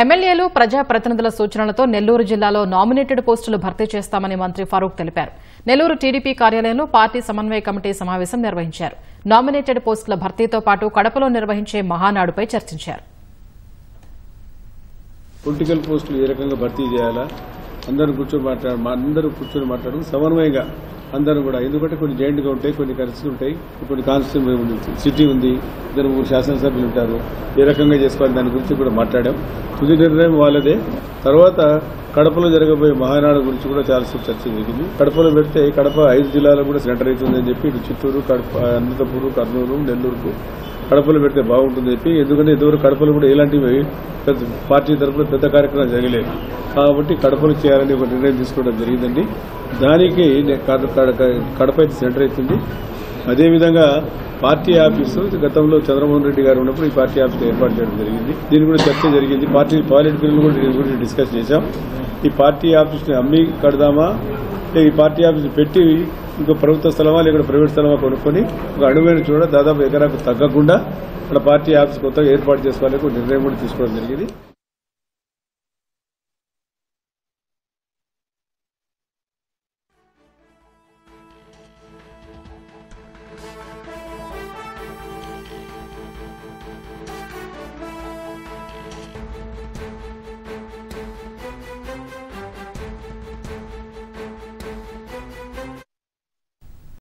ఎమ్మెల్యేలు ప్రజాప్రతినిధుల సూచనలతో నెల్లూరు జిల్లాలో నామినేటెడ్ పోస్టులు భర్తీ చేస్తామని మంత్రి ఫరూక్ తెలిపారు. నెల్లూరు టీడీపీ కార్యాలయంలో పార్టీ సమన్వయ కమిటీ సమావేశం నిర్వహించారు. నామినేటెడ్ పోస్టుల భర్తీతో పాటు కడపలో నిర్వహించే మహానాడుపై చర్చించారు. పొలిటికల్ పోస్టులు ఏ రకంగా భర్తీ చేయాలా అందరూ కూర్చొని మాట్లాడడం సమన్వయంగా అందరూ కూడా, ఎందుకంటే కొన్ని జాయింట్గా ఉంటాయి, కొన్ని కలిసి ఉంటాయి, కొన్ని కాన్స్టిట్యూన్సీ సిటీ ఉంది, 2-3 శాసనసభ్యులు ఉంటారు, ఏ రకంగా చేసుకోవాలి దాని గురించి కూడా మాట్లాడాం. తుది నిర్ణయం వాళ్ళదే. తర్వాత కడపలో జరగబోయే మహానాడు గురించి కూడా చాలాసేపు చర్చ జరిగింది. కడపలో పెడితే కడప 5 జిల్లాలకు కూడా సెంటర్ అవుతుందని చెప్పి ఇటు చిత్తూరు, కడప, అనంతపురం, కర్నూలు, నెల్లూరుకు కడపలో పెడితే బాగుంటుందని చెప్పి, ఎందుకంటే ఇదివరకు కడపలో కూడా ఎలాంటివి పార్టీ తరఫున పెద్ద కార్యక్రమం జరగలేదు కాబట్టి కడపలో చేయాలని ఒక నిర్ణయం తీసుకోవడం జరిగిందండి. దానికి కడప అయితే సెంటర్ అవుతుంది. అదేవిధంగా పార్టీ ఆఫీసు గతంలో చంద్రమోహన్ రెడ్డి గారు ఉన్నప్పుడు ఈ పార్టీ ఆఫీస్ ఏర్పాటు చేయడం జరిగింది. దీని కూడా చర్చ జరిగింది. పార్లమెంట్ బిల్లు కూడా దీని గురించి డిస్కస్ చేశాం. ఈ పార్టీ ఆఫీస్ని అమ్మి కడదామా, ఈ పార్టీ ఆఫీస్ పెట్టి ఇంకో ప్రభుత్వ స్థలమా లేక ప్రైవేట్ స్థలమా కొనుక్కొని ఒక అడుగుమైన చూడ దాదాపు ఎకరాకు తగ్గకుండా అక్కడ పార్టీ ఆఫీస్ కొత్తగా ఏర్పాటు చేసుకోవాలని నిర్ణయం కూడా తీసుకోవడం జరిగింది.